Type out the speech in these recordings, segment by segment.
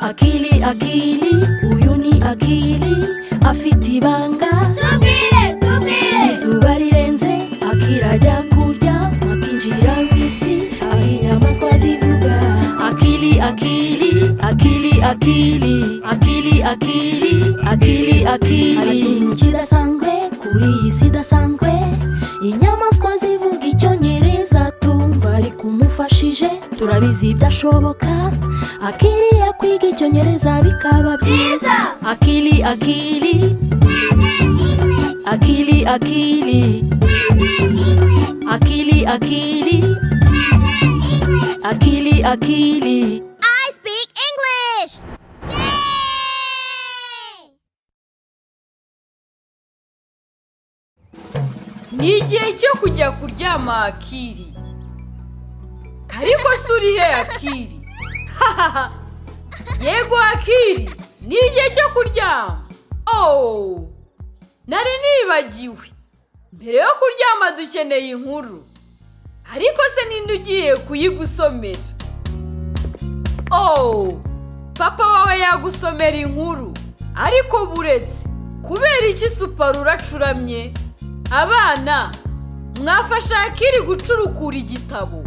Akili, akili, uyu ni akili, afite ibanga. Tubwire. Izuba rirenze, akili ajya kurya, akinjira mu isi, aho inyamaswa zivuga. Akili, akili, akili, akili, akili, akili, akili, akili. Hari ikintu kidasanzwe kuri iyi si idasanzwe, inyamaswa zivuga Icyongereza tumva ari kumufashije, turabizi byashoboka. Akili yakwiga Icyongereza bikaba byiza. Akili, akili, akili, akili, akili, akili, akili, akili. I speak English! Ni igihe cyo kujya kuryama Akili. Ariko se uri he Akili? Yego Akili, ni igihe cyo kuryama. Oh, nari nibagiwe. Mbere yo kuryama dukeneye inkuru. Ariko se ninde ugiye kuyigusomera? Oh, papa wawe yagusomera inkuru. Ariko buretse, kubera iki super uracuramye? Abana, mwafasha Akili gucurukura igitabo.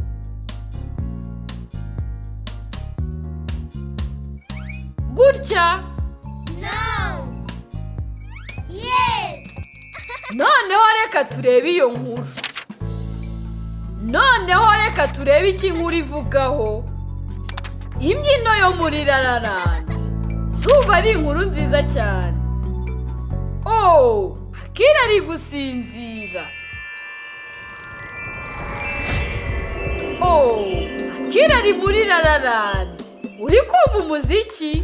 Gutya? No! Yes! Noneho reka turebe iyo nkuru. Noneho reka turebe iki inkuru ivugaho. Imbyino yo muri Lala Land. Ndumva ari inkuru nziza cyane. Oh, Akili ari gusinzira. Oh, Akili ari muri Lala Land. Uri kumva umuziki?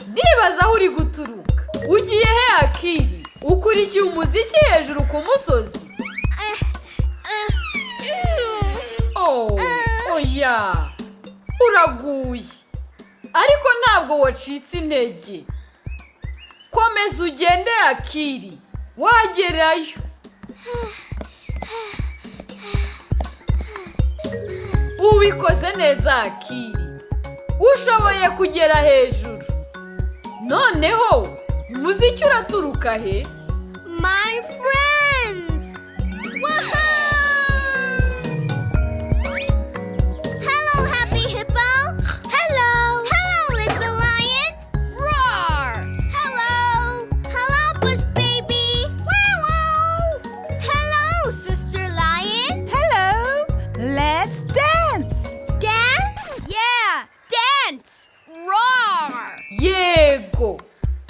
Ndibaza aho uri guturuka. Ugiye he Akili? Ukurikiye umuziki hejuru ku musozi? Oh, oya. Uraguye. Ariko ntabwo wacitse intege. Komeza ugende Akili. Wagerayo. Ubikoze neza Akili. Ushoboye kugera hejuru. Noneho, umuziki uraturuka he? My friends! Woohoo! Hello, Happy Hippo! Hello! Hello, Little Lion! Roar! Hello! Hello, Bush Baby! Wow! Hello, Sister Lion! Hello! Let's dance! Dance? Yeah! Dance! Roar! Yego!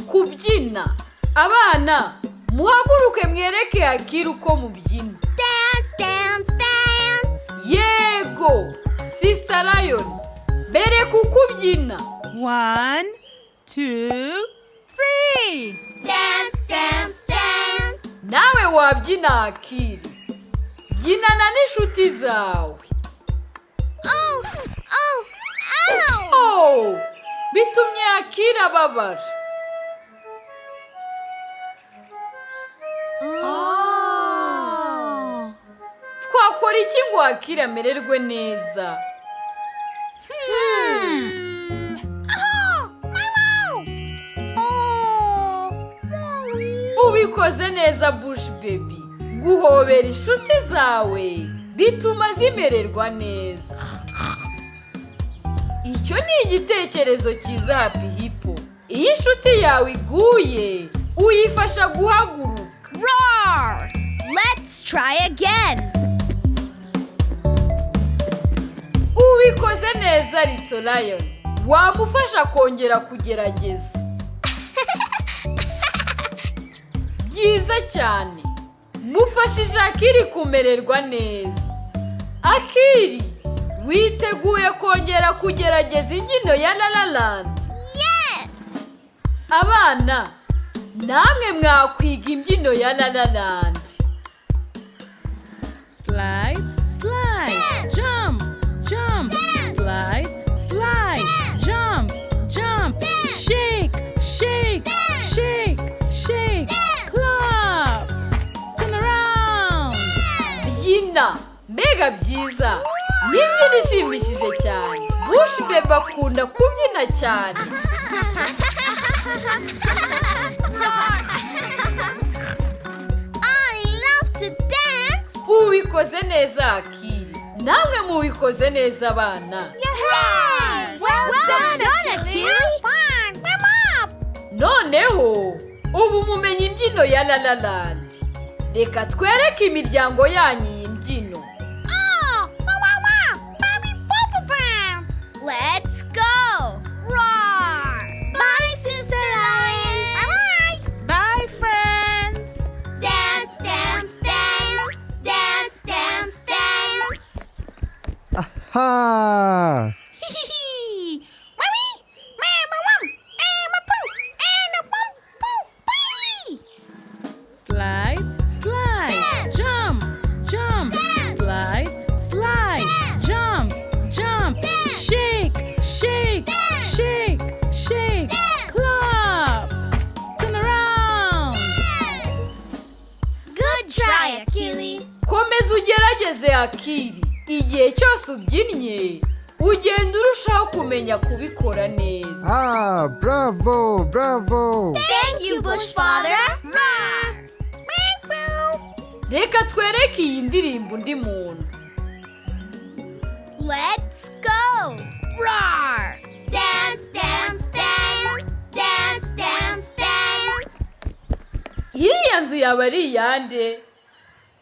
Kubyina! Abana, muhaguruke mwereke Akili uko mubyina. Dance, dance, dance! Yego! Sister Lion, bereka uko ubyina. 1, 2, 3. Dance, dance, dance! Nawe wabyina Akili. Byinana n'inshuti zawe. Oh! Oh! Ouch! Oh! Bitumye Akili ababara. Twakora iki ngo Akili amererwe neza? Ubikoze neza Bush Baby. Guhobera inshuti zawe bituma zimererwa neza. Icyo ni igitekerezo cyiza Happy Hippo. Iyo inshuti yawe iguye, uyifasha guhaguruka. Roar! Let's try again. Ubikoze neza Little Lion. Wamufasha kongera kugerageza. Byiza cyane. Mufashije Akili kumererwa neza. Akili, witeguye kongera kugerageza imbyino ya Lala Land? Yes! Abana, namwe mwakwiga imbyino ya Lala Land. Slide, slide, Dance. jump, jump, Dance. slide, slide, Dance. jump, jump, Dance. shake, shake, Dance. shake, shake, Dance. clap, turn around. Byina, mbega byiza. Ni imbyino ishimishije cyane. Bush Baby akunda kubyina cyane. I love to dance. Ubikoze neza Akili. Namwe mubikoze neza abana. Well done, Akili. Noneho ubu mumenye imbyino ya Lala Land. Reka twereke imiryango yanyu iyi mbyino. Let's go. Roar. Bye, Sister Lion. Bye. Bye, friends. Dance, dance, dance. Dance, dance, dance. Ha! Slide, slide, jump, jump, slide, slide, jump, jump, shake, shake, shake, shake, clap, turn around. Good try, Akili. Komeza ugerageze Akili. Igihe cyose ubyinnye ugenda urushaho kumenya kubikora neza. Ah, bravo, bravo. Thank you, Bush Father. Reka twereke iyi ndirimbo undi muntu. Let's go. Roar. Dance, dance, dance. Dance, dance, dance. Iriya nzu yaba ari iyande?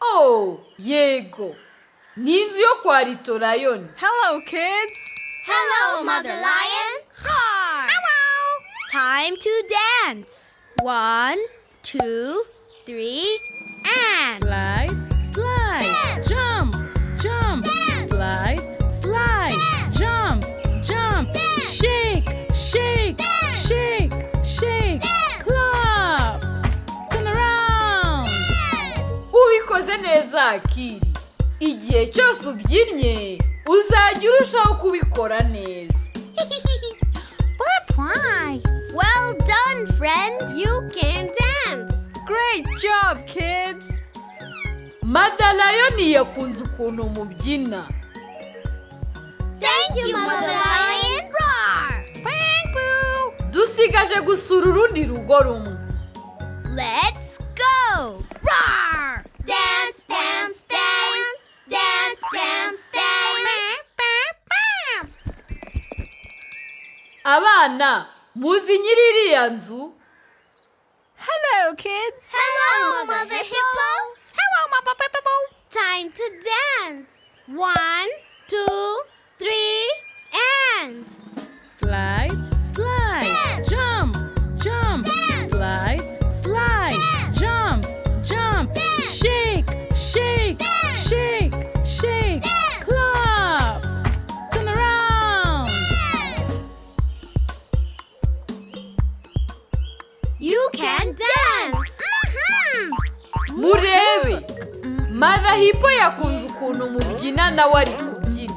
Oh, yego. Ni inzu yo kwa Ariko Lion. Hello, kids. Hello, Mother Lion. Roar. Hello. Time to dance. 1, 2, 3, and. Slide, slide, jump, jump, slide, slide, jump, jump, shake, shake, shake, shake, clap, turn around. Ubikoze neza Akili. Igihe cyose ubyinnye uzajya urushaho kubikora neza. Butterfly. Well done, friend. You can dance. Great job, kids. Mother Lion yakunze ukuntu mubyina. Thank you, Mother Lion. Roar. Bang, boo. Dusigaje gusura urundi rugo rumwe. Let's go. Roar. Dance, dance, dance. Dance, dance, dance. Abana, muzi nyiri iriya nzu? Hello, kids. Hello, Mother Hippo. Hello, Mother Hippo. Time to dance. 1, 2, 3, and. Slide, slide, jump, jump, slide, slide, jump, jump, shake, shake, shake, shake, clap, turn around. You can dance. Murebe. Mother Hippo yakunze ukuntu mubyina nawe ari kubyina.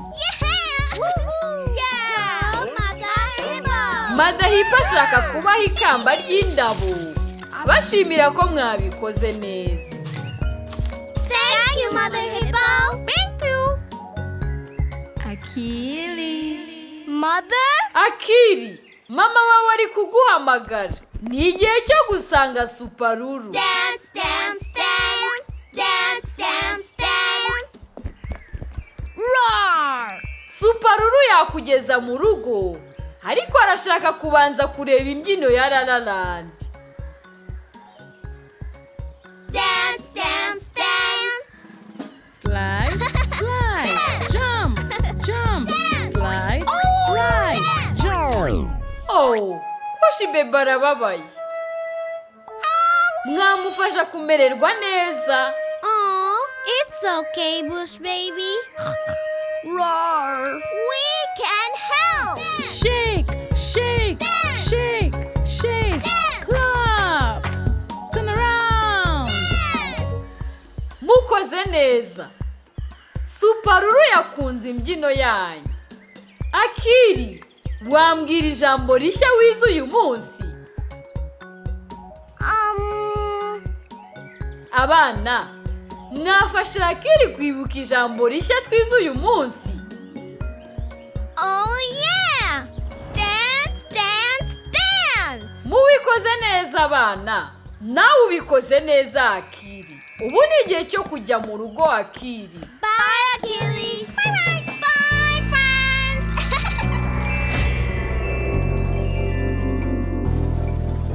Yeah, Mother Hippo. Mother Hippo ashaka kubaha ikamba ry'indabo. Bashimira ko mwabikoze neza. Thank you, Mother Hippo. Thank you. Akili. Mother? Akili, mama wawe ari kuguhamagara. Ni igihe cyo gusanga Suparuru. Dance, dance, dance. Dance, dance, dance. Roar! Suparuru yakugeza mu rugo, ariko arashaka kubanza kureba imbyino ya Lala Land. Dance, dance, dance. Slide, slide, jump, jump, slide, slide, jump. Oh, Bush Baby arababaye. Mwamufasha kumererwa neza. Oh, it's okay, Bush Baby. Roar! We can help. Shake, shake, shake, shake, clap, turn around. Mukoze neza. Suparuru yakunze imbyino yanyu. Akili, wambwira ijambo rishya wize uyu munsi? Abana, mwafasha Akili kwibuka ijambo rishya twize uyu munsi? Oh, yeah! neza abana, nawe ubikoze neza Akili. Ubu ni igihe cyo kujya mu rugo Akili. Bye, Akili. Bye, bye. Bye, friends.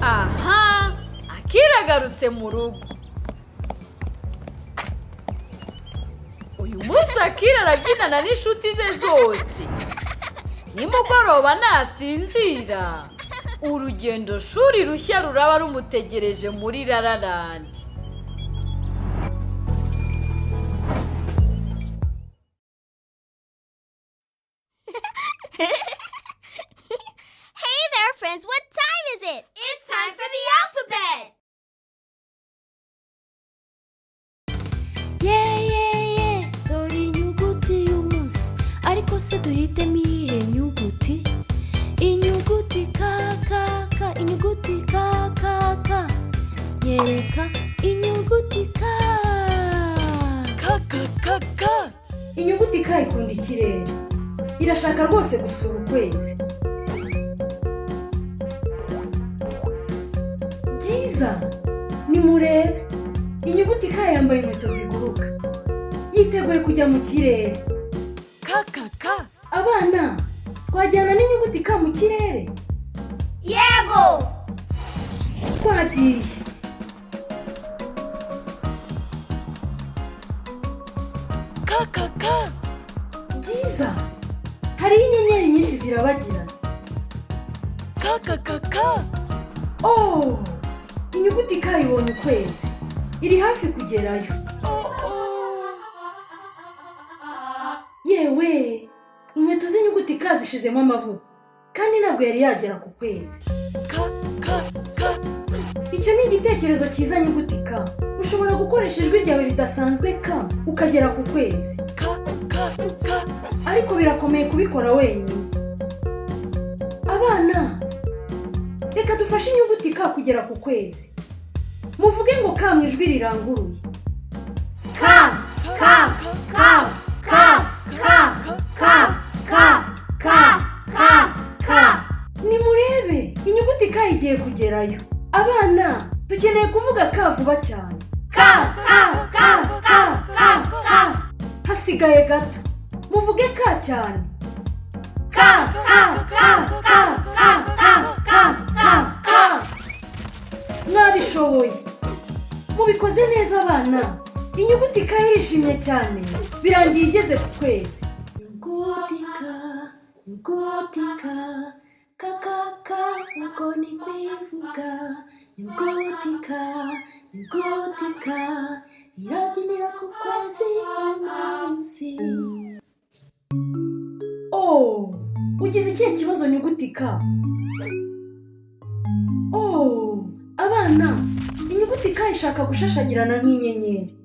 Aha, Akili agarutse mu rugo. Uyu munsi Akili arabyinana n'inshuti ze zose. Nimugoroba nasinzira, urugendo shuri rushya ruraba rumutegereje muri Lala Land. Hey there, friends. What time is it? It's time for the alphabet. Ye dore inyuguti y'umunsi, ariko se duhitemo iyihe nyuguti? Inyuguti ka, inyuguti ka. Nyereka inyuguti ka. Inyuguti ka ikunda ikirere. Irashaka rwose gusura ukwezi. Byiza, nimurebe. Inyuguti ka yambaye inkweto ziguruka. Yiteguye kujya mu kirere. Ka. Abana, twajyana n'inyuguti ka mu kirere? Yego. Twagiye. Ka. Byiza, hariho inyenyeri nyinshi zirabagirana. Ka. Oh, inyuguti ka ibonye ukwezi. Iri hafi kugerayo. Yewe, inkweto z'inyuguti ka zishizemo amavuta, kandi ntabwo yari yagera ku kwezi. Ka. Icyo ni igitekerezo cyiza nyuguti ka. Ushobora gukoresha ijwi ryawe ridasanzwe ka ukagera ku kwezi. Ka. Ariko birakomeye kubikora wenyine. Abana, reka dufashe inyuguti ka kugera ku kwezi. Muvuge ngo ka mu ijwi riranguruye. Ka. Nimurebe, inyuguti ka igiye kugerayo. Abana, dukeneye kuvuga ka vuba cyane. Ka. Hasigaye gato. Muvuge ka cyane. Ka. Mwabishoboye. Mubikoze neza abana. Inyuguti ka irishimye cyane. Birangiye igeze ku kwezi. Inyuguti ka, uko ni kwivuga. Inyuguti ka, irabyinira ku kwezi umunsi. Oh, ugize ikihe kibazo nyuguti ka? Oh, abana, inyuguti ka ishaka gushashagirana nk'inyenyeri.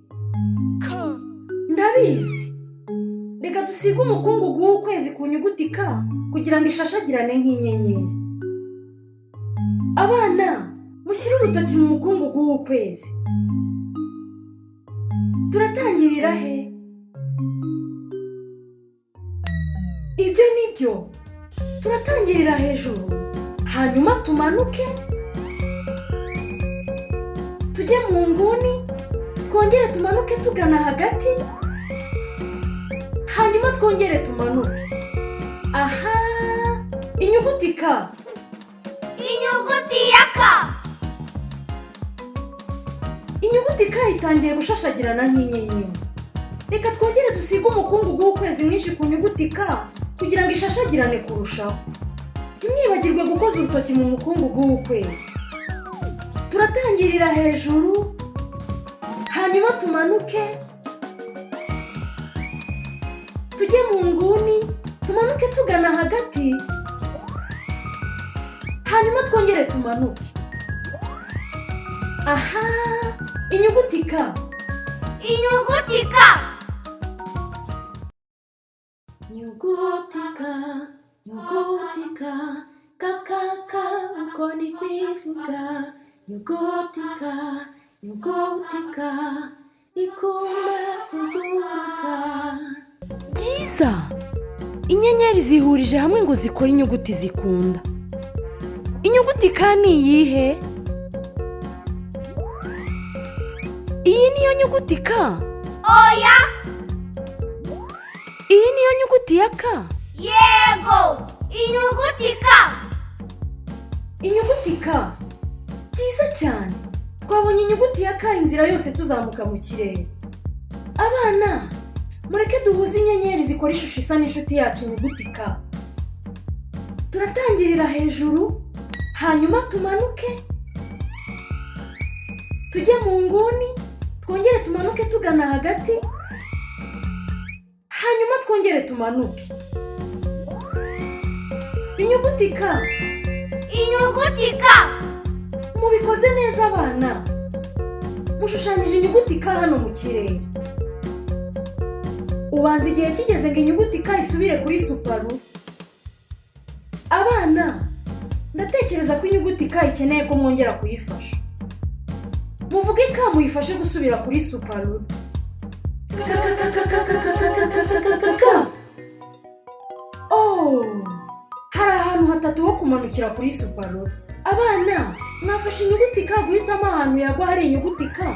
Ndabizi. Reka dusige umukungugu w'ukwezi ku nyuguti ka kugira ngo ishashagirane nk'inyenyeri. Abana, mushyire urutoki mu mukungugu w'ukwezi. Turatangirira he? Ibyo nibyo. Turatangirira hejuru, hanyuma tumanuke, tujye mu nguni, twongere tumanuke tugana hagati, hanyuma twongere tumanuke. Aha, inyuguti ka. Inyuguti ya ka. Inyuguti ka itangiye gushashagirana nk'inyenyeri. Reka twongere dusige umukungugu w'ukwezi mwinshi ku nyuguti ka kugira ngo ishashagirane kurushaho. Ntimwibagirwe gukoza urutoki mu mukungugu w'ukwezi. Turatangirira hejuru, hanyuma tumanuke, tujye mu nguni, tumanuke tugana hagati, hanyuma twongere tumanuke. Aha, inyuguti ka. Inyuguti ka. Inyuguti ka, uko ni kwivuga. Inyuguti ka, ikunda kuguruka. Byiza, inyenyeri zihurije hamwe ngo zikore inyuguti zikunda. Inyuguti ka ni iyihe? iyi niyo nyuguti ka? Oya. Iyi niyo nyuguti ya ka? Yego. Inyuguti ka. Inyuguti ka. Byiza cyane. Twabonye inyuguti ya ka inzira yose tuzamuka mu kirere. Abana, mureke duhuze inyenyeri zikora ishusho isa n'inshuti yacu inyuguti ka. Turatangirira hejuru, hanyuma tumanuke, tujye mu nguni, twongere tumanuke tugana hagati, hanyuma twongere tumanuke. Inyuguti ka. Inyuguti ka. Mubikoze neza abana. Mushushanyije inyuguti ka hano mu kirere. Ubanza igihe kigeze ngo inyuguti ka isubire kuri suparu. Abana, ndatekereza ko inyuguti ka ikeneye ko mwongera kuyifasha. Muvuge ka muyifashe gusubira kuri suparu. Oh! Hari ahantu hatatu ho kumanukira kuri suparu. Abana, mwafashe inyuguti ka guhitamo ahantu yagwa hari inyuguti ka?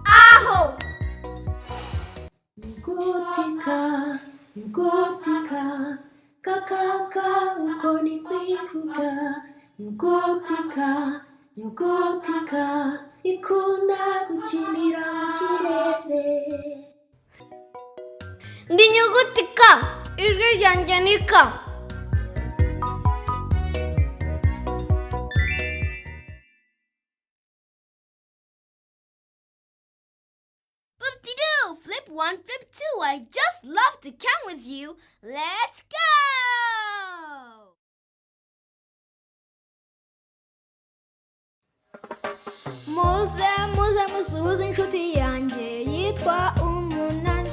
Aho. Inyuguti ka, inyuguti ka, ka ka ka uko ni kwivuga. Inyuguti ka, inyuguti ka, ikunda gukinira mu kirere. Ndi inyuguti ka. Ijwi ryanjye ni ka. Boop-de-doo! Flip one, flip two. I just love to count with you. Let's go! Muze, muze, musuhuze inshuti yanjye yitwa umunani.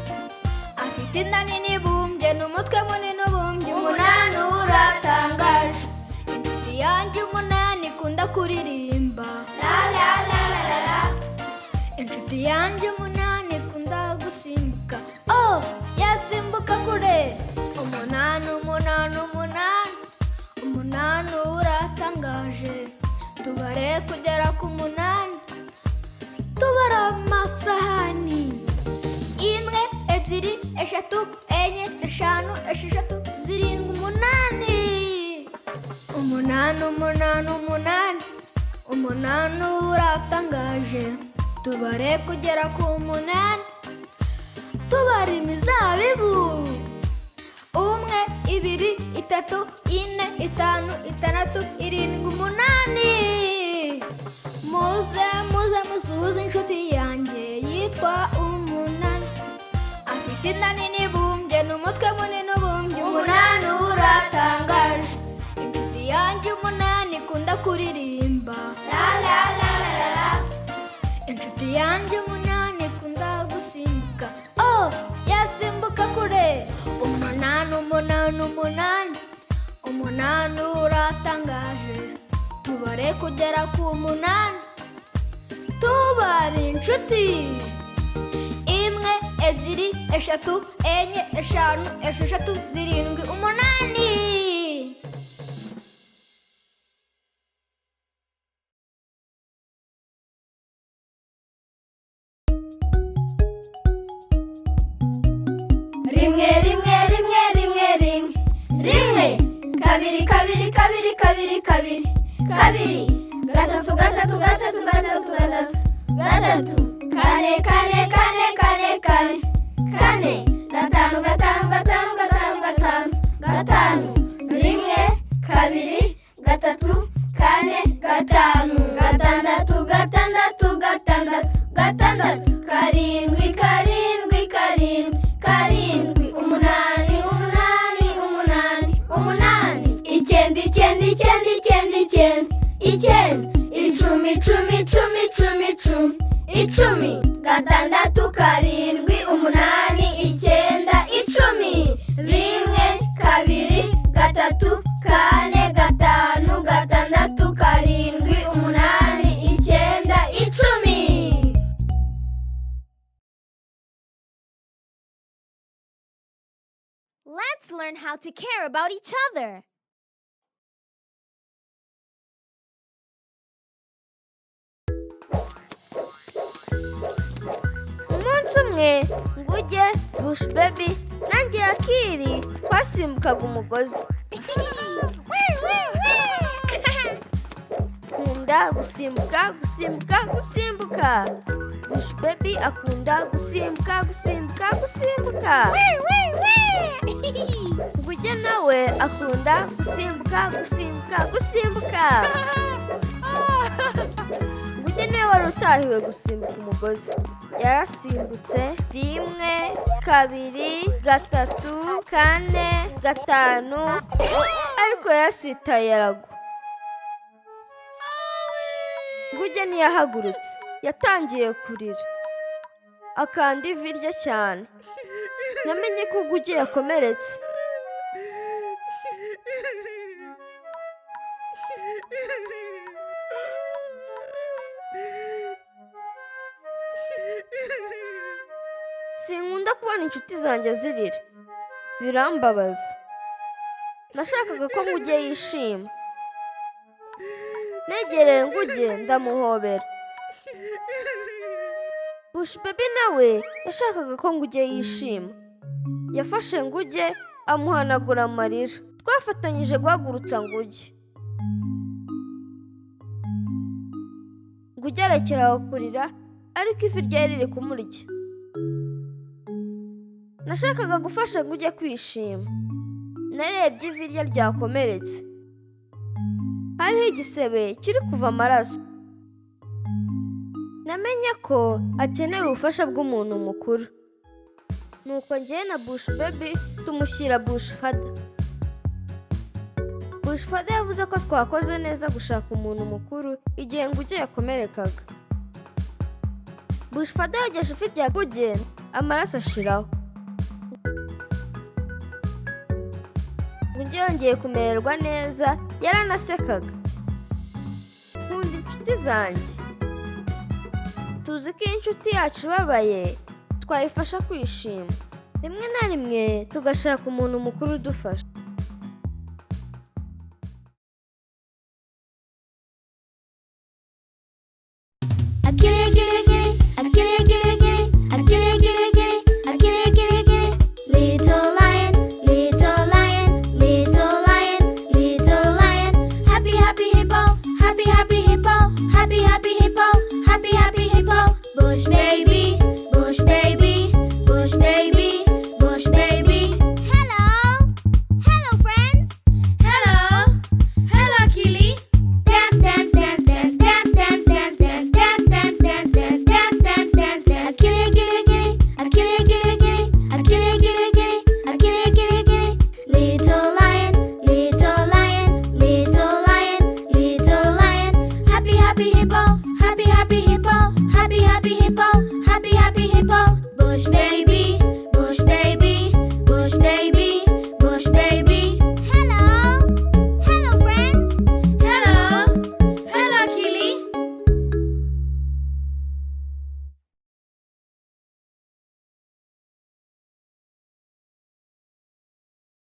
Afite inda nini ibumbye n'umutwe munini ubumbye. Umunani uratangaje. Inshuti yanjye umunani ikunda kuririmba. La la la la la la. Inshuti yanjye umunani ikunda gusimbuka. Oh, yasimbuka kure. Umunani, umunani, umunani. Umunani uratangaje. Tubare kugera ku munani. Tubara amasahani. Imwe, ebyiri, eshatu, enye, eshanu, esheshatu, zirindwi, umunani. Umunani, umunani, umunani. Umunani uratangaje. Tubare kugera ku munani. Tubara imizabibu. Umwe, ibiri, itatu, ine, itanu, itandatu, irindwi, umunani. Muze, muze, musuhuze inshuti yanjye yitwa umunani. Afite inda nini ibumbye n'umutwe munini ubumbye. Umunani uratangaje. Inshuti yanjye umunani ikunda kuririmba. La la la la la la. Inshuti yanjye umunani ikunda gusimbuka. Oh, yasimbuka kure. Umunani, umunani, umunani. Umunani uratangaje. Tubare kugera ku munani. Tubare inshuti. Imwe, ebyiri, eshatu, enye, eshanu, esheshatu, zirindwi, umunani. Rimwe, rimwe, rimwe, rimwe, rimwe. Rimwe. Kabiri, kabiri, kabiri, kabiri, kabiri. Kabiri. Gatatu, gatatu, gatatu, gatatu, gatatu. Gatatu. Kane, kane, kane, kane, kane. Kane. Gatanu, gatanu, gatanu, gatanu, gatanu. Gatanu. Rimwe, kabiri, gatatu, kane, gatanu. Gatandatu, gatandatu, gatandatu. Gatandatu. Karindwi, karindwi, karindwi. Karindwi. Umunani, umunani, umunani. Umunani. Icyenda, icyenda, icyenda, icyenda, icyenda. Icyenda. Icumi, icumi, icumi, icumi, icumi. Icumi. Gatandatu, karindwi, umunani, icyenda, icumi. Rimwe, kabiri, gatatu, kane, gatanu, gatandatu, karindwi, umunani, icyenda, icumi. Let's learn how to care about each other. hamwe, nguge, bush baby, nanjye Akili twasimbukaga umugozi. Nkunda gusimbuka, gusimbuka, gusimbuka. Bush baby akunda gusimbuka, gusimbuka, gusimbuka. Nguge nawe akunda gusimbuka, gusimbuka, gusimbuka. Nguge niwe wari utahiwe gusimbuka umugozi. Yarasimbutse 1, 2, 3, 4, 5, ariko yasitaye aragwa. Nguge ntiyahagurutse, yatangiye kurira, akanda ivi rye cyane. Namenye ko Nguge yakomeretse. Sinkunda kubona inshuti zanjye zirira, birambabaza. Nashakaga ko Nguge yishima. Negereye Nguge ndamuhobera. Bush baby nawe yashakaga ko Nguge yishima. Yafashe Nguge amuhanagura amarira. Twafatanyije guhagurutsa Nguge. Nguge arekeraho kurira, ariko ivi ryari riri kumurya. Nashakaga gufasha Nguge kwishima. Narebye ivi rye ryakomeretse. Hariho igisebe kiri kuva amaraso. Namenye ko akeneye ubufasha bw'umuntu mukuru. Nuko njye na bush baby tumushyira bush father. Bush father yavuze ko twakoze neza gushaka umuntu mukuru igihe Nguge yakomerekaga. Bush father yogeje ivi rya Nguge, amaraso ashiraho. Nguge yongeye kumererwa neza, yaranasekaga. Nkunda inshuti zanjye. Tuzi ko inshuti yacu ibabaye twayifasha kwishima. Rimwe na rimwe tugashaka umuntu mukuru udufasha. Akili, Akili, Akili, Akili, Akili, Akili, Akili, Akili, Akili, Akili, Akili. Little lion, little lion, little lion, little lion. Happy, happy hippo, happy, happy hippo, happy, happy hippo, happy, happy hippo. Bush baby, bush baby, bush baby, bush baby. Hello! Hello, friends! Hello, hello, Akili. Dance, dance, dance, dance, dance, dance, dance, dance, dance, dance, dance, dance, dance, dance, dance, dance. Akili, Akili, Akili, Akili, Akili, Akili, Akili, Akili, Akili, Akili, Akili. Little lion, little lion, little lion, little lion. Happy, happy hippo, happy, happy hippo, happy, happy hippo, happy, happy hippo. Bush baby.